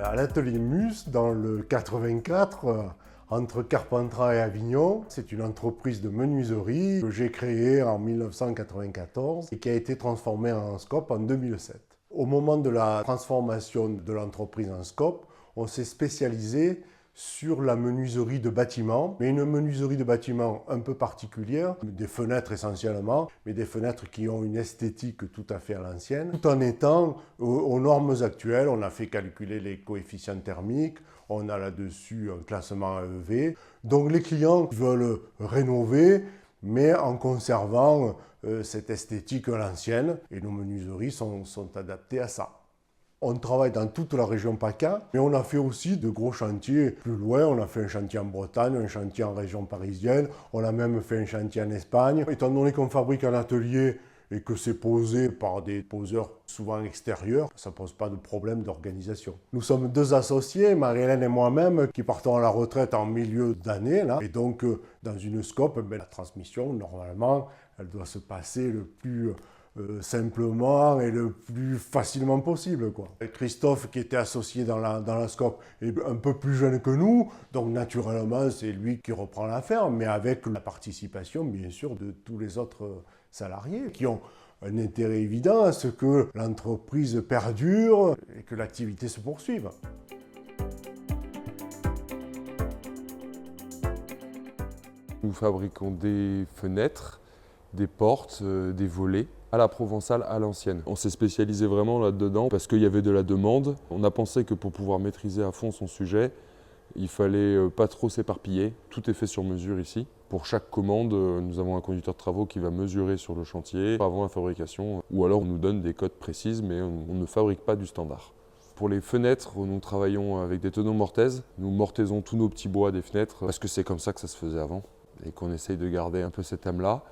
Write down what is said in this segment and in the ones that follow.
À l'atelier Mus, dans le 84, entre Carpentras et Avignon, c'est une entreprise de menuiserie que j'ai créée en 1994 et qui a été transformée en SCOP en 2007. Au moment de la transformation de l'entreprise en SCOP, on s'est spécialisé sur la menuiserie de bâtiments, mais une menuiserie de bâtiments un peu particulière, des fenêtres essentiellement, mais des fenêtres qui ont une esthétique tout à fait à l'ancienne, tout en étant aux normes actuelles. On a fait calculer les coefficients thermiques, on a là-dessus un classement AEV. Donc les clients veulent rénover, mais en conservant cette esthétique à l'ancienne, et nos menuiseries sont adaptées à ça. On travaille dans toute la région PACA, mais on a fait aussi de gros chantiers plus loin. On a fait un chantier en Bretagne, un chantier en région parisienne, on a même fait un chantier en Espagne. Étant donné qu'on fabrique un atelier et que c'est posé par des poseurs souvent extérieurs, ça ne pose pas de problème d'organisation. Nous sommes deux associés, Marie-Hélène et moi-même, qui partons à la retraite en milieu d'année. Et donc, dans une SCOP, la transmission, normalement, elle doit se passer le plus simplement et le plus facilement possible, quoi. Et Christophe, qui était associé dans la SCOP, est un peu plus jeune que nous, donc naturellement c'est lui qui reprend l'affaire, mais avec la participation bien sûr de tous les autres salariés qui ont un intérêt évident à ce que l'entreprise perdure et que l'activité se poursuive. Nous fabriquons des fenêtres, des portes, des volets à la provençale, à l'ancienne. On s'est spécialisé vraiment là-dedans parce qu'il y avait de la demande. On a pensé que pour pouvoir maîtriser à fond son sujet, il fallait pas trop s'éparpiller. Tout est fait sur mesure ici. Pour chaque commande, nous avons un conducteur de travaux qui va mesurer sur le chantier avant la fabrication. Ou alors on nous donne des codes précises, mais on ne fabrique pas du standard. Pour les fenêtres, nous travaillons avec des tonneaux mortaises. Nous mortaisons tous nos petits bois des fenêtres parce que c'est comme ça que ça se faisait avant et qu'on essaye de garder un peu cette âme-là.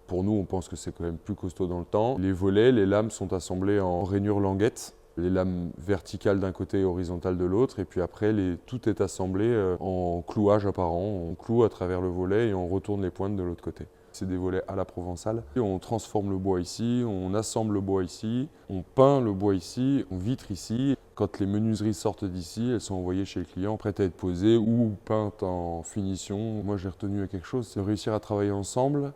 Pour nous, on pense que c'est quand même plus costaud dans le temps. Les volets, les lames sont assemblées en rainures languettes. Les lames verticales d'un côté et horizontales de l'autre. Et puis après, tout est assemblé en clouage apparent. On cloue à travers le volet et on retourne les pointes de l'autre côté. C'est des volets à la provençale. Et on transforme le bois ici, on assemble le bois ici, on peint le bois ici, on vitre ici. Quand les menuiseries sortent d'ici, elles sont envoyées chez le client, prêtes à être posées ou peintes en finition. Moi, j'ai retenu quelque chose, c'est de réussir à travailler ensemble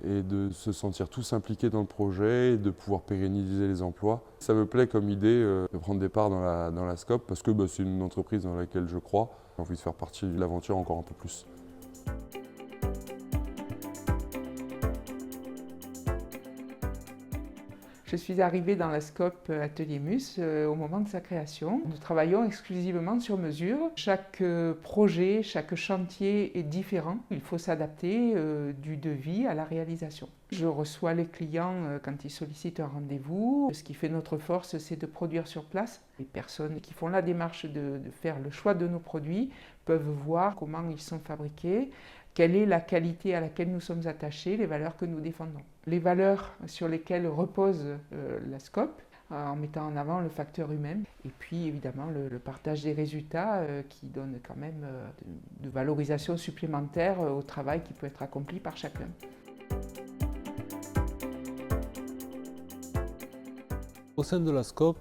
et de se sentir tous impliqués dans le projet et de pouvoir pérenniser les emplois. Ça me plaît comme idée de prendre des parts dans la SCOP parce que c'est une entreprise dans laquelle je crois. J'ai envie de faire partie de l'aventure encore un peu plus. Je suis arrivée dans la SCOP Atelier Mus au moment de sa création. Nous travaillons exclusivement sur mesure. Chaque projet, chaque chantier est différent. Il faut s'adapter du devis à la réalisation. Je reçois les clients quand ils sollicitent un rendez-vous. Ce qui fait notre force, c'est de produire sur place. Les personnes qui font la démarche de faire le choix de nos produits peuvent voir comment ils sont fabriqués, quelle est la qualité à laquelle nous sommes attachés, les valeurs que nous défendons. Les valeurs sur lesquelles repose la SCOP, en mettant en avant le facteur humain, et puis évidemment le partage des résultats qui donne quand même de valorisation supplémentaire au travail qui peut être accompli par chacun. Au sein de la SCOP,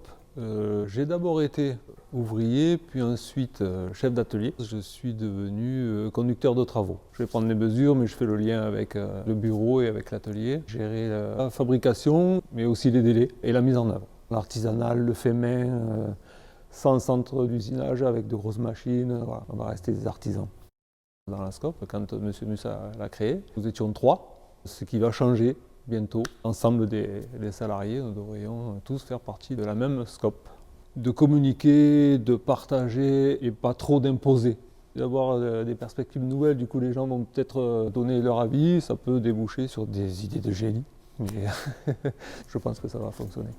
j'ai d'abord été ouvrier, puis ensuite chef d'atelier. Je suis devenu conducteur de travaux. Je vais prendre les mesures, mais je fais le lien avec le bureau et avec l'atelier. Gérer la fabrication, mais aussi les délais et la mise en œuvre. L'artisanal, le fait main, sans centre d'usinage, avec de grosses machines. Voilà, on va rester des artisans. Dans la SCOP, quand M. Musa l'a créé, nous étions 3, ce qui va changer bientôt. L'ensemble des salariés, nous devrions tous faire partie de la même SCOP. De communiquer, de partager et pas trop d'imposer. D'avoir des perspectives nouvelles, du coup les gens vont peut-être donner leur avis, ça peut déboucher sur des idées de génie, mais je pense que ça va fonctionner.